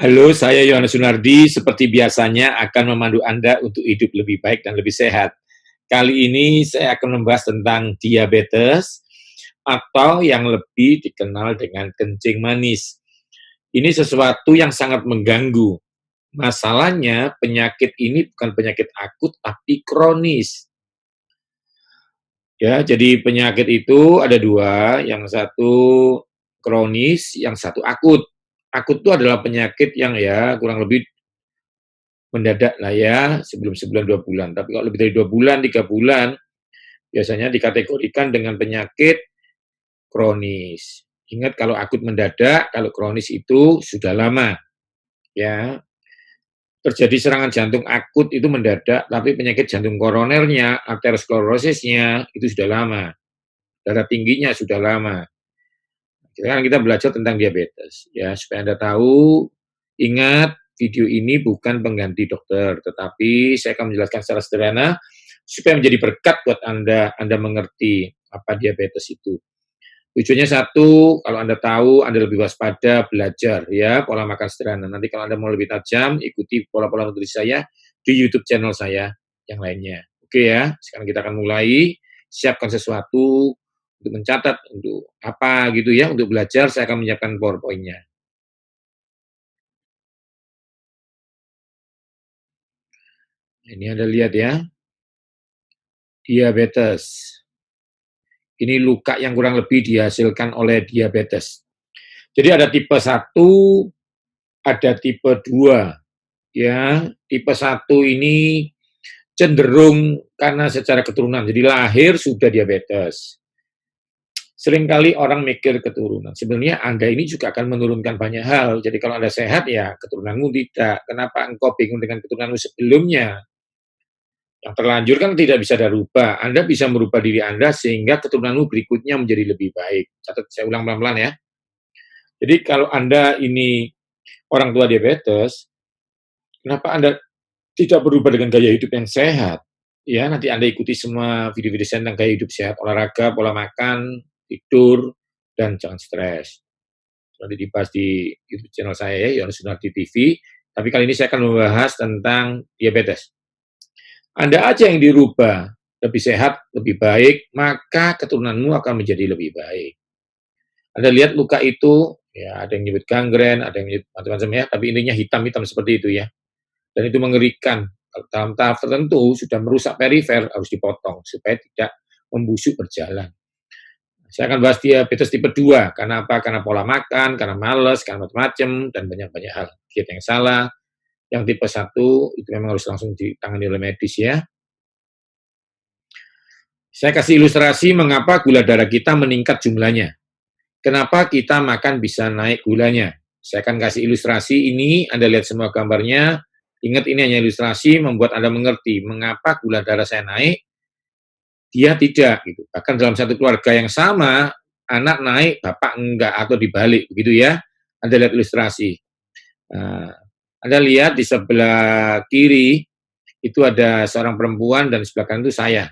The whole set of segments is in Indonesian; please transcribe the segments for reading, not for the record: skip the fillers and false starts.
Halo, saya Yohanes Sunardi. Seperti biasanya akan memandu Anda untuk hidup lebih baik dan lebih sehat. Kali ini saya akan membahas tentang diabetes atau yang lebih dikenal dengan kencing manis. Ini sesuatu yang sangat mengganggu. Masalahnya penyakit ini bukan penyakit akut tapi kronis. Ya, jadi penyakit itu ada dua, yang satu kronis, yang satu akut. Akut itu adalah penyakit yang ya kurang lebih mendadak lah ya, sebelum sebulan 2 bulan. Tapi kalau lebih dari 2 bulan, 3 bulan, biasanya dikategorikan dengan penyakit kronis. Ingat kalau akut mendadak, kalau kronis itu sudah lama. Ya, terjadi serangan jantung akut itu mendadak, tapi penyakit jantung koronernya, aterosklerosisnya itu sudah lama. Darah tingginya sudah lama. Sekarang kita belajar tentang diabetes. Ya, supaya Anda tahu, ingat video ini bukan pengganti dokter, tetapi saya akan menjelaskan secara sederhana supaya menjadi berkat buat Anda mengerti apa diabetes itu. Tujuannya satu, kalau Anda tahu, Anda lebih waspada, belajar ya, pola makan sederhana. Nanti kalau Anda mau lebih tajam, ikuti pola-pola nutrisi saya di YouTube channel saya yang lainnya. Oke ya, sekarang kita akan mulai. Siapkan sesuatu untuk mencatat, untuk apa gitu ya, untuk belajar saya akan menyiapkan PowerPoint-nya. Ini Anda lihat ya, diabetes. Ini luka yang kurang lebih dihasilkan oleh diabetes. Jadi ada tipe 1, ada tipe 2. Ya, tipe 1 ini cenderung karena secara keturunan. Jadi lahir sudah diabetes. Seringkali orang mikir keturunan. Sebenarnya Anda ini juga akan menurunkan banyak hal. Jadi kalau Anda sehat ya keturunanmu tidak. Kenapa engkau bingung dengan keturunanmu sebelumnya? Yang terlanjur kan tidak bisa dirubah. Anda bisa merubah diri Anda sehingga keturunanmu berikutnya menjadi lebih baik. Catat, saya ulang pelan-pelan ya. Jadi kalau Anda ini orang tua diabetes, kenapa Anda tidak berubah dengan gaya hidup yang sehat? Ya, nanti Anda ikuti semua video-video saya tentang gaya hidup sehat, olahraga, pola makan, tidur, dan jangan stres. Nanti dibahas di YouTube channel saya ya, Yohanes Sunardi TV. Tapi kali ini saya akan membahas tentang diabetes. Anda aja yang dirubah, lebih sehat, lebih baik, maka keturunanmu akan menjadi lebih baik. Anda lihat luka itu, ya ada yang nyebut gangren, ada yang nyebut macam-macam ya, tapi intinya hitam-hitam seperti itu ya. Dan itu mengerikan. Dalam tahap tertentu sudah merusak perifer, harus dipotong supaya tidak membusuk berjalan. Saya akan bahas diabetes tipe 2. Karena apa? Karena pola makan, karena males, karena macam-macam, dan banyak-banyak hal. Diet yang salah. Yang tipe 1 itu memang harus langsung ditangani oleh medis ya. Saya kasih ilustrasi mengapa gula darah kita meningkat jumlahnya. Kenapa kita makan bisa naik gulanya. Saya akan kasih ilustrasi ini, Anda lihat semua gambarnya. Ingat ini hanya ilustrasi membuat Anda mengerti mengapa gula darah saya naik, dia tidak. Gitu. Bahkan dalam satu keluarga yang sama, anak naik, bapak enggak, atau dibalik. Begitu ya. Anda lihat ilustrasi. Nah, Anda lihat di sebelah kiri, itu ada seorang perempuan dan sebelah kanan itu saya.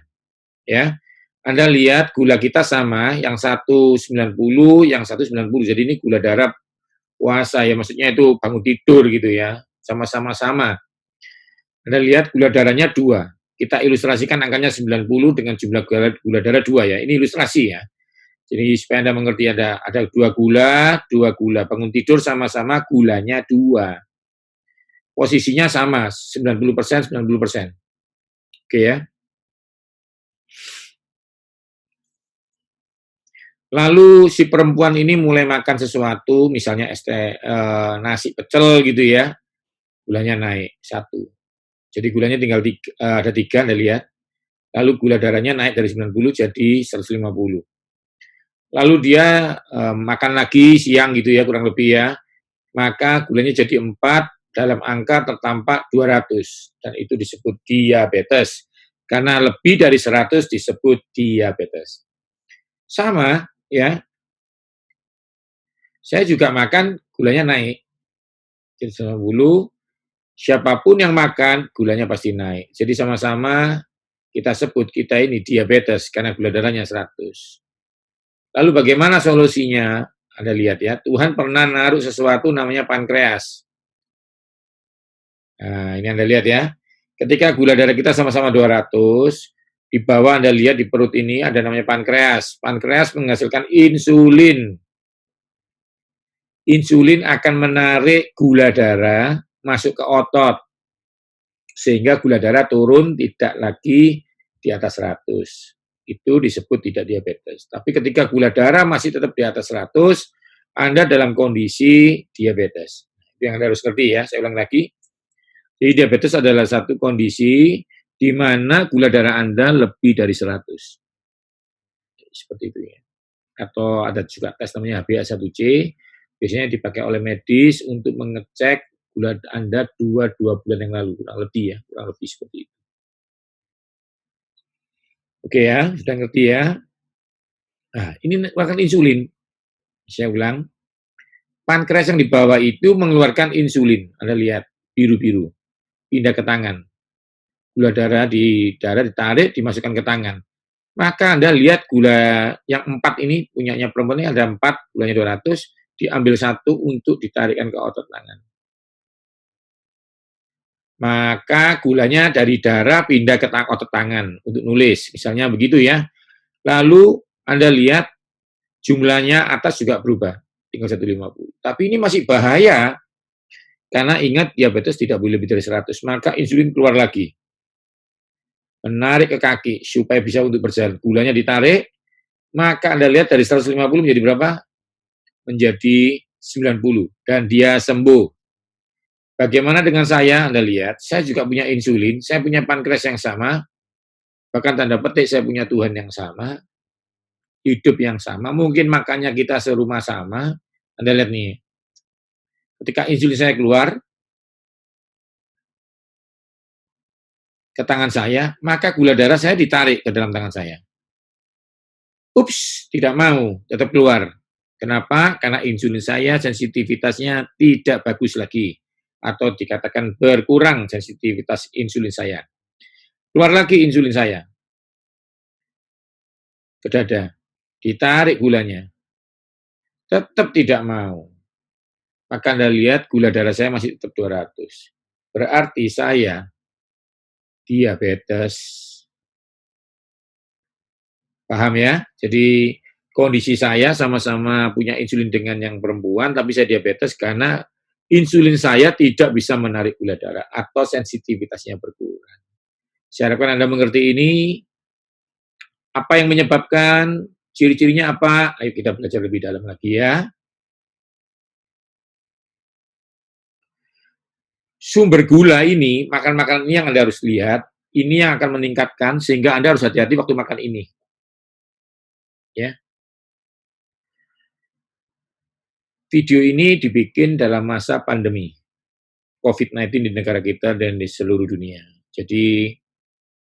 Ya, Anda lihat gula kita sama, yang satu 90, yang satu 90. Jadi ini gula darah puasa ya, maksudnya itu bangun tidur gitu ya, sama-sama sama. Anda lihat gula darahnya 2. Kita ilustrasikan angkanya 90 dengan jumlah gula darah 2 ya. Ini ilustrasi ya. Jadi supaya Anda mengerti ada 2 gula, 2 gula. Bangun tidur sama-sama gulanya 2. Posisinya sama, 90%, 90%. Oke ya. Lalu si perempuan ini mulai makan sesuatu, misalnya nasi pecel gitu ya, gulanya naik 1. Jadi gulanya tinggal ada 3, Anda lihat. Lalu gula darahnya naik dari 90 jadi 150. Lalu dia makan lagi siang gitu ya, kurang lebih ya, maka gulanya jadi 4, dalam angka tertampak 200. Dan itu disebut diabetes. Karena lebih dari 100 disebut diabetes. Sama ya, saya juga makan gulanya naik. Jadi 90, siapapun yang makan gulanya pasti naik. Jadi sama-sama kita sebut kita ini diabetes karena gula darahnya 100. Lalu bagaimana solusinya? Anda lihat ya, Tuhan pernah naruh sesuatu namanya pankreas. Nah, ini Anda lihat ya. Ketika gula darah kita sama-sama 200, di bawah Anda lihat di perut ini ada namanya pankreas. Pankreas menghasilkan insulin. Insulin akan menarik gula darah masuk ke otot, sehingga gula darah turun tidak lagi di atas 100. Itu disebut tidak diabetes. Tapi ketika gula darah masih tetap di atas 100, Anda dalam kondisi diabetes. Itu yang Anda harus ngerti ya, saya ulang lagi. Jadi diabetes adalah satu kondisi di mana gula darah Anda lebih dari 100. Seperti itu ya. Atau ada juga tes namanya HbA1c, biasanya dipakai oleh medis untuk mengecek gula Anda dua bulan yang lalu, kurang lebih seperti itu. Oke ya, sudah ngerti ya. Nah, ini mengeluarkan insulin. Saya ulang, pankreas yang di bawah itu mengeluarkan insulin. Anda lihat, biru-biru. Pindah ke tangan. Gula darah di darah ditarik, dimasukkan ke tangan. Maka Anda lihat gula yang 4 ini, punyanya perempuan ini ada 4, gulanya 200, diambil 1 untuk ditarikkan ke otot tangan. Maka gulanya dari darah pindah ke otot tangan untuk nulis, misalnya begitu ya. Lalu Anda lihat jumlahnya atas juga berubah, tinggal 150. Tapi ini masih bahaya, karena ingat diabetes tidak boleh lebih dari 100, maka insulin keluar lagi. Menarik ke kaki supaya bisa untuk berjalan. Gulanya ditarik, maka Anda lihat dari 150 menjadi berapa? Menjadi 90, dan dia sembuh. Bagaimana dengan saya? Anda lihat, saya juga punya insulin, saya punya pankreas yang sama, bahkan tanda petik saya punya Tuhan yang sama, hidup yang sama, mungkin makannya kita serumah sama. Anda lihat nih, ketika insulin saya keluar ke tangan saya, maka gula darah saya ditarik ke dalam tangan saya. Ups, tidak mau, tetap keluar. Kenapa? Karena insulin saya sensitivitasnya tidak bagus lagi, atau dikatakan berkurang sensitivitas insulin saya. Keluar lagi insulin saya ke dada, ditarik gulanya, tetap tidak mau. Maka Anda lihat gula darah saya masih tetap 200. Berarti saya diabetes. Paham ya? Jadi kondisi saya sama-sama punya insulin dengan yang perempuan, tapi saya diabetes karena insulin saya tidak bisa menarik gula darah atau sensitivitasnya berkurang. Saya harapkan Anda mengerti ini. Apa yang menyebabkan, ciri-cirinya apa? Ayo kita belajar lebih dalam lagi ya. Sumber gula ini, makan-makan ini yang Anda harus lihat, ini yang akan meningkatkan sehingga Anda harus hati-hati waktu makan ini. Ya. Video ini dibikin dalam masa pandemi COVID-19 di negara kita dan di seluruh dunia. Jadi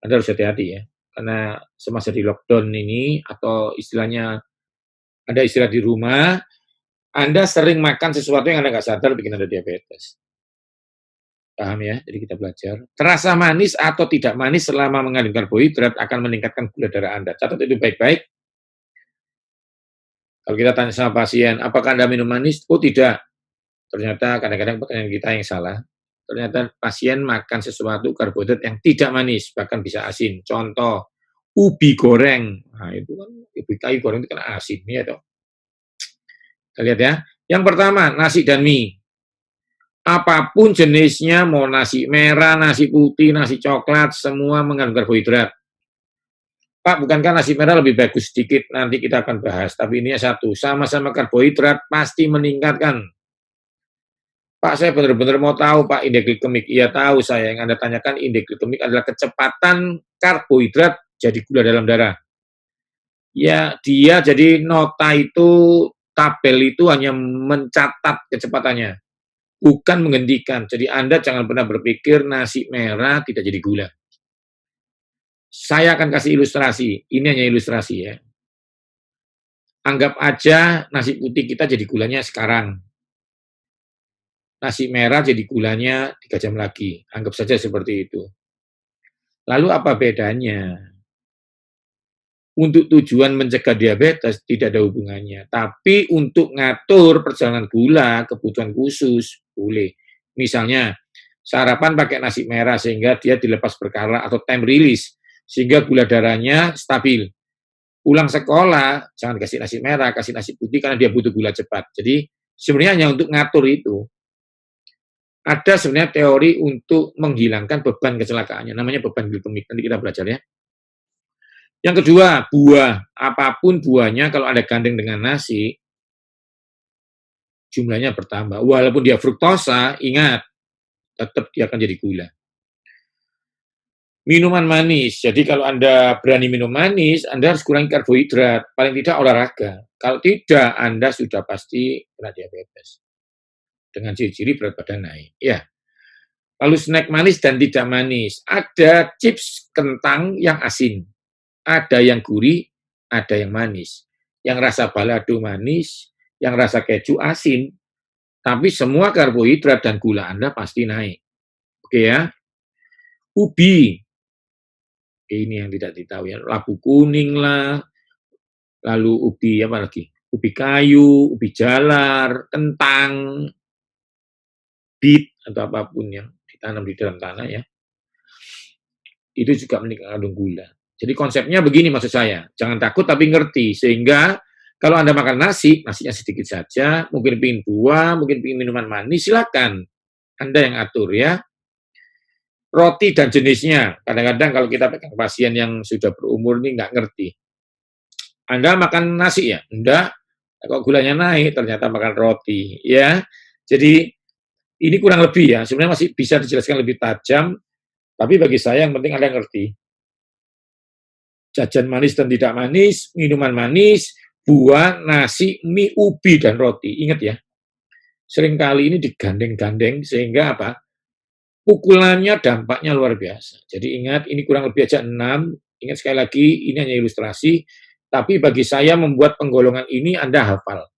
Anda harus hati-hati ya, karena semasa di lockdown ini atau istilahnya ada istilah di rumah, Anda sering makan sesuatu yang Anda nggak sadar bikin Anda diabetes. Paham ya? Jadi kita belajar. Terasa manis atau tidak manis selama mengandung karbohidrat akan meningkatkan gula darah Anda. Catat itu baik-baik. Kalau kita tanya sama pasien, apakah Anda minum manis? Oh tidak. Ternyata kadang-kadang pertanyaan kita yang salah. Ternyata pasien makan sesuatu karbohidrat yang tidak manis, bahkan bisa asin. Contoh, ubi goreng. Nah itu kan, ubi kayu goreng itu kan asin. Ya toh. Kita lihat ya. Yang pertama, nasi dan mie. Apapun jenisnya, mau nasi merah, nasi putih, nasi coklat, semua mengandung karbohidrat. Pak, bukankah nasi merah lebih bagus sedikit? Nanti kita akan bahas. Tapi ini satu, sama-sama karbohidrat pasti meningkatkan. Pak, saya benar-benar mau tahu, Pak, indeks glikemik. Iya tahu saya, yang Anda tanyakan indeks glikemik adalah kecepatan karbohidrat jadi gula dalam darah. Ya, dia jadi nota itu, tabel itu hanya mencatat kecepatannya, bukan menghentikan. Jadi Anda jangan pernah berpikir nasi merah tidak jadi gula. Saya akan kasih ilustrasi, ini hanya ilustrasi ya. Anggap aja nasi putih kita jadi gulanya sekarang. Nasi merah jadi gulanya 3 jam lagi. Anggap saja seperti itu. Lalu apa bedanya? Untuk tujuan mencegah diabetes tidak ada hubungannya. Tapi untuk ngatur perjalanan gula, kebutuhan khusus, boleh. Misalnya, Sarapan pakai nasi merah sehingga dia dilepas berkala atau time release sehingga gula darahnya stabil. Pulang sekolah jangan kasih nasi merah, kasih nasi putih karena dia butuh gula cepat. Jadi sebenarnya hanya untuk ngatur itu. Ada sebenarnya teori untuk menghilangkan beban kecelakaannya, namanya beban glikemik. Nanti kita belajar ya. Yang kedua, buah. Apapun buahnya kalau ada gandeng dengan nasi, jumlahnya bertambah. Walaupun dia fruktosa, ingat, tetap dia akan jadi gula. Minuman manis. Jadi kalau Anda berani minum manis, Anda harus kurangi karbohidrat. Paling tidak olahraga. Kalau tidak, Anda sudah pasti kena diabetes. Dengan ciri-ciri berat badan naik. Ya. Lalu snack manis dan tidak manis. Ada chips kentang yang asin. Ada yang gurih, ada yang manis. Yang rasa balado manis, yang rasa keju asin. Tapi semua karbohidrat dan gula Anda pasti naik. Oke ya. Ubi. Ini yang tidak ditahu ya. Labu kuning lah. Lalu ubi apa lagi? Ubi kayu, ubi jalar, kentang, beet atau apapun yang ditanam di dalam tanah ya. Itu juga mengandung gula. Jadi konsepnya begini maksud saya, jangan takut tapi ngerti, sehingga kalau Anda makan nasi, nasinya sedikit saja, mungkin pingin buah, mungkin pingin minuman manis, silakan. Anda yang atur ya. Roti dan jenisnya, kadang-kadang kalau kita pegang pasien yang sudah berumur ini nggak ngerti. Anda makan nasi ya? Enggak, kok gulanya naik, ternyata makan roti ya. Jadi ini kurang lebih ya, sebenarnya masih bisa dijelaskan lebih tajam, tapi bagi saya yang penting Anda ngerti. Jajan manis dan tidak manis, minuman manis, buah, nasi, mie, ubi, dan roti. Ingat ya, seringkali ini digandeng-gandeng sehingga apa? Pukulannya dampaknya luar biasa. Jadi ingat, ini kurang lebih aja 6. Ingat sekali lagi, ini hanya ilustrasi. Tapi bagi saya membuat penggolongan ini Anda hafal.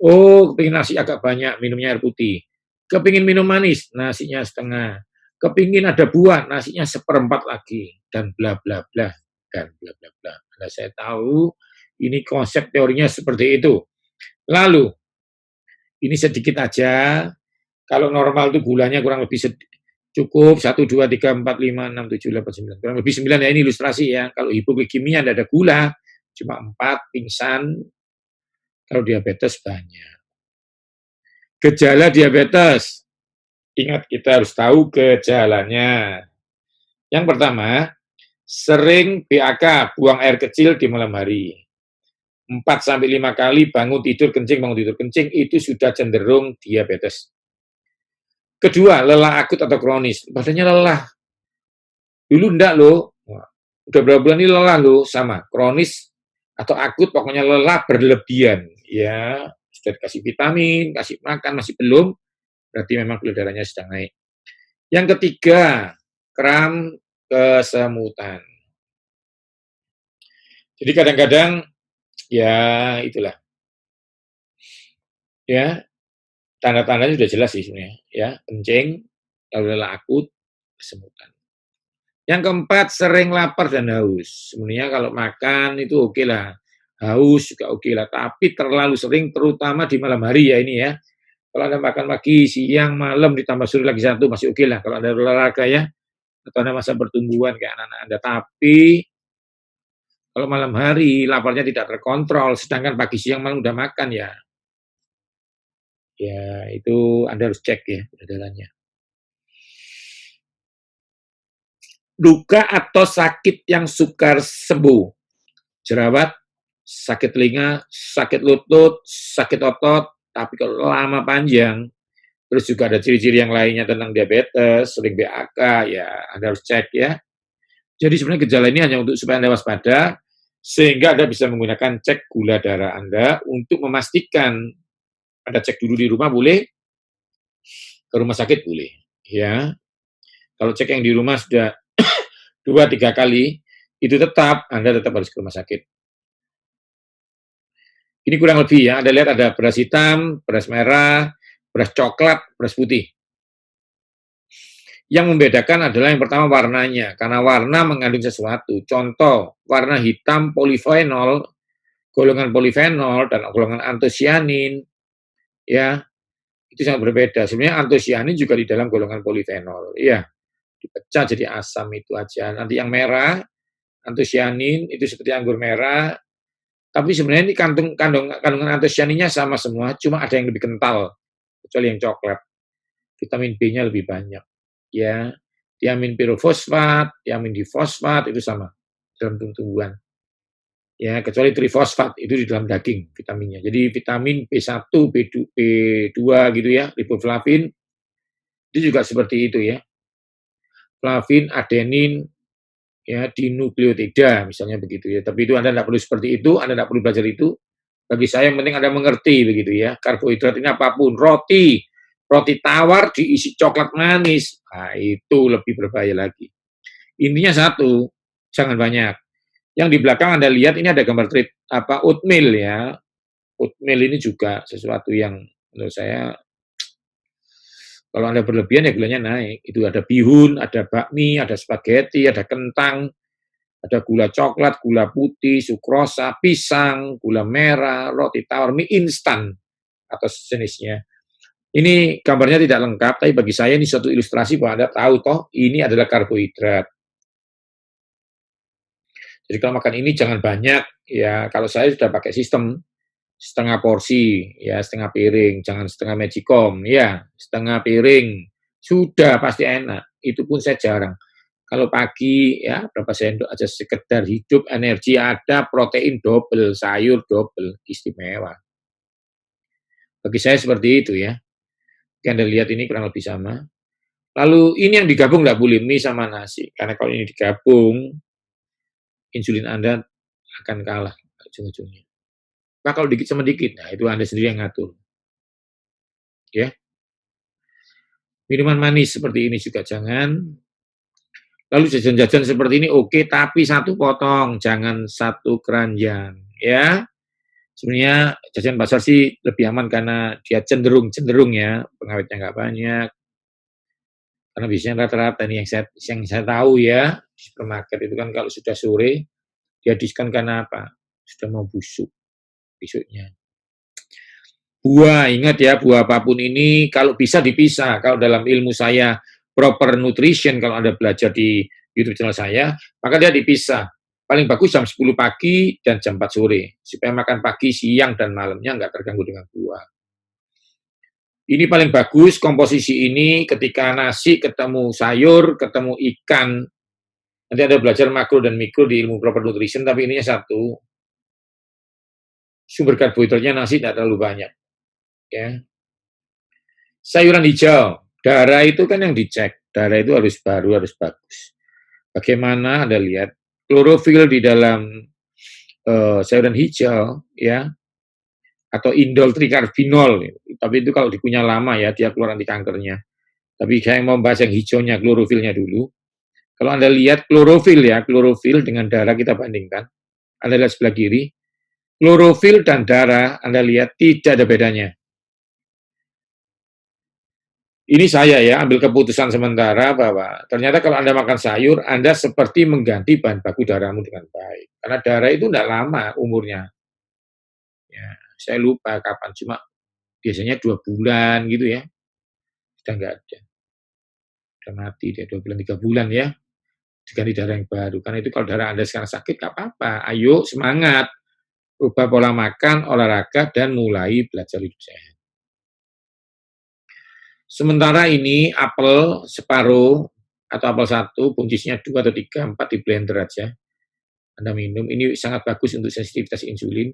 Oh, kepingin nasi agak banyak, minumnya air putih. Kepingin minum manis, nasinya setengah. Kepingin ada buah, nasinya seperempat lagi. Dan bla bla bla. Dan bla bla bla. Nah, saya tahu ini konsep teorinya seperti itu. Lalu, ini sedikit aja. Kalau normal itu gulanya kurang lebih cukup 1, 2, 3, 4, 5, 6, 7, 8, 9. Kurang lebih 9 ya, ini ilustrasi ya. Kalau hipoglikemia tidak ada gula, cuma 4, pingsan. Kalau diabetes banyak. Gejala diabetes. Ingat, kita harus tahu gejalanya. Yang pertama, sering BAK, buang air kecil di malam hari. 4-5 kali bangun tidur kencing, itu sudah cenderung diabetes. Kedua, lelah akut atau kronis. Badannya lelah. Dulu enggak loh. Udah berapa bulan ini lelah loh, sama. Kronis atau akut, pokoknya lelah berlebihan. Ya, sudah dikasih vitamin, kasih makan, masih belum, berarti memang gula darahnya sedang naik. Yang ketiga, kram kesemutan. Jadi kadang-kadang, ya itulah. Ya, tanda-tandanya sudah jelas sih sebenarnya. Ya, kencing, lalu lelah akut, kesemutan. Yang keempat, sering lapar dan haus. Sebenarnya kalau makan itu oke lah. Haus juga oke lah. Tapi terlalu sering, terutama di malam hari ya ini ya. Kalau Anda makan pagi, siang, malam, ditambah sore lagi satu, masih oke lah. Kalau Anda olahraga ya, atau Anda masa pertumbuhan kayak anak-anak Anda. Tapi, kalau malam hari, laparnya tidak terkontrol, sedangkan pagi, siang, malam udah makan ya. Ya, itu Anda harus cek ya, darahnya. Luka atau sakit yang sukar sembuh. Jerawat, sakit telinga, sakit lutut, sakit otot, tapi kalau lama panjang, terus juga ada ciri-ciri yang lainnya tentang diabetes, sering BAK, ya Anda harus cek ya. Jadi sebenarnya gejala ini hanya untuk supaya Anda waspada, sehingga Anda bisa menggunakan cek gula darah Anda untuk memastikan. Anda cek dulu di rumah boleh, ke rumah sakit boleh. Ya, kalau cek yang di rumah sudah 2-3 kali, itu Anda tetap harus ke rumah sakit. Ini kurang lebih ya, Anda lihat ada beras hitam, beras merah, beras coklat, beras putih. Yang membedakan adalah yang pertama warnanya, karena warna mengandung sesuatu. Contoh, warna hitam polifenol, golongan polifenol dan golongan antosianin, ya, Itu sangat berbeda. Sebenarnya antosianin juga di dalam golongan polifenol. Iya, dipecah jadi asam itu aja. Nanti yang merah, antosianin itu seperti anggur merah, tapi sebenarnya ini kandungan antosianinnya sama semua, cuma ada yang lebih kental, kecuali yang coklat. Vitamin B-nya lebih banyak. Ya, tiamin pirofosfat, tiamin difosfat itu sama dalam tumbuhan. Ya, kecuali trifosfat itu di dalam daging vitaminnya. Jadi vitamin B1, B2 gitu ya, riboflavin itu juga seperti itu ya. Flavin, adenin, ya, dinukleotida misalnya begitu ya. Tapi itu Anda tidak perlu seperti itu, Anda tidak perlu belajar itu. Bagi saya yang penting Anda mengerti begitu ya. Karbohidrat ini apapun, roti, roti tawar diisi coklat manis, nah, itu lebih berbahaya lagi. Intinya satu, jangan banyak. Yang di belakang Anda lihat ini ada gambar oatmeal ya. Oatmeal ini juga sesuatu yang menurut saya kalau Anda berlebihan ya gulanya naik. Itu ada bihun, ada bakmi, ada spaghetti, ada kentang, ada gula coklat, gula putih, sukrosa, pisang, gula merah, roti tawar, mie instan atau sejenisnya. Ini gambarnya tidak lengkap, tapi bagi saya ini suatu ilustrasi bahwa Anda tahu toh ini adalah karbohidrat. Jadi kalau makan ini jangan banyak, ya kalau saya sudah pakai sistem setengah porsi, ya setengah piring, jangan setengah magicom, ya setengah piring, sudah pasti enak. Itu pun saya jarang. Kalau pagi ya berapa sendok aja sekedar hidup, energi ada, protein double, sayur double, istimewa. Bagi saya seperti itu ya. Anda lihat ini kurang lebih sama. Lalu ini yang digabung nggak boleh mie sama nasi, karena kalau ini digabung, insulin Anda akan kalah ujung-ujungnya. Nah kalau dikit sama dikit, nah itu Anda sendiri yang ngatur. Ya, minuman manis seperti ini juga jangan. Lalu jajan-jajan seperti ini oke, tapi satu potong, jangan satu keranjang. Ya, sebenarnya jajan pasar sih lebih aman karena dia cenderung ya, pengawetnya nggak banyak. Karena biasanya rata-rata nih yang saya tahu ya, di supermarket itu kan kalau sudah sore, dia diskon karena apa? Sudah mau busuk besoknya. Buah, ingat ya, buah apapun ini kalau bisa dipisah. Kalau dalam ilmu saya proper nutrition, kalau Anda belajar di YouTube channel saya, maka dia dipisah. Paling bagus jam 10 pagi dan jam 4 sore, supaya makan pagi, siang, dan malamnya nggak terganggu dengan buah. Ini paling bagus komposisi ini ketika nasi ketemu sayur, ketemu ikan. Nanti Anda belajar makro dan mikro di ilmu proper nutrition, tapi ininya satu. Sumber karbohidratnya nasi tidak terlalu banyak. Ya. Sayuran hijau, darah itu kan yang dicek. Darah itu harus baru, harus bagus. Bagaimana Anda lihat klorofil di dalam sayuran hijau, ya, atau indol trikarbinol. Tapi itu kalau dikunyah lama ya, dia keluar anti kankernya. Tapi saya mau bahas yang hijaunya, klorofilnya dulu. Kalau Anda lihat klorofil ya, klorofil dengan darah kita bandingkan. Anda lihat sebelah kiri, klorofil dan darah Anda lihat tidak ada bedanya. Ini saya ya ambil keputusan sementara bahwa ternyata kalau Anda makan sayur, Anda seperti mengganti bahan baku darahmu dengan baik. Karena darah itu tidak lama umurnya. Ya, saya lupa kapan, cuma biasanya 2 bulan gitu ya. Sudah nggak ada. Sudah mati dia 2 bulan, 3 bulan ya. Diganti darah yang baru. Karena itu kalau darah Anda sekarang sakit, nggak apa-apa. Ayo semangat. Rubah pola makan, olahraga, dan mulai belajar hidup sehat. Sementara ini apel separuh atau apel satu, buncisnya 2 atau 3, 4 di blender aja. Anda minum, ini sangat bagus untuk sensitivitas insulin.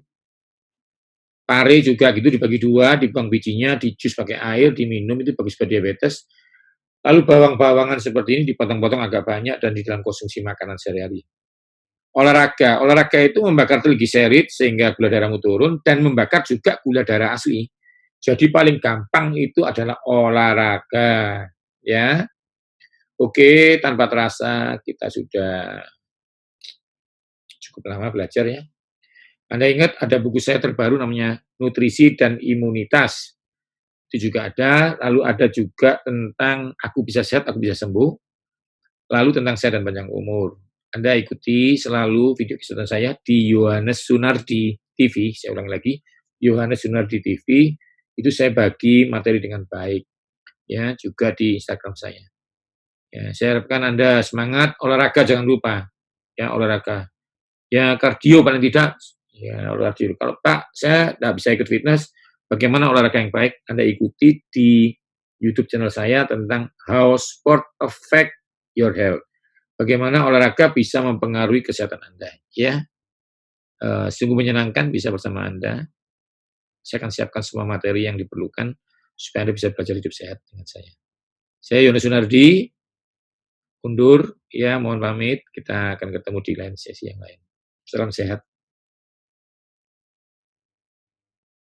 Pare juga gitu dibagi 2, dibuang bijinya, di jus pakai air, diminum, itu bagus buat diabetes. Lalu bawang-bawangan seperti ini dipotong-potong agak banyak dan di dalam konsumsi makanan sehari-hari. Olahraga itu membakar trigliserid sehingga gula darahmu turun dan membakar juga gula darah asli. Jadi paling gampang itu adalah olahraga, ya. Oke, tanpa terasa kita sudah cukup lama belajar ya. Anda ingat ada buku saya terbaru namanya Nutrisi dan Imunitas. Itu juga ada, lalu ada juga tentang Aku Bisa Sehat, Aku Bisa Sembuh, lalu tentang sehat dan panjang umur. Anda ikuti selalu video kesehatan saya di Yohanes Sunardi TV, saya ulang lagi, Yohanes Sunardi TV, itu saya bagi materi dengan baik, ya, juga di Instagram saya. Ya, saya harapkan Anda semangat, olahraga jangan lupa, ya, olahraga. Ya, kardio paling tidak, ya, olahraga. Kalau Pak, saya nggak bisa ikut fitness, bagaimana olahraga yang baik? Anda ikuti di YouTube channel saya tentang How Sport Affect Your Health. Bagaimana olahraga bisa mempengaruhi kesehatan Anda, ya. Sungguh menyenangkan bisa bersama Anda. Saya akan siapkan semua materi yang diperlukan supaya Anda bisa belajar hidup sehat dengan saya. Saya Yono Sunardi, undur, ya, mohon pamit. Kita akan ketemu di lain sesi yang lain. Salam sehat.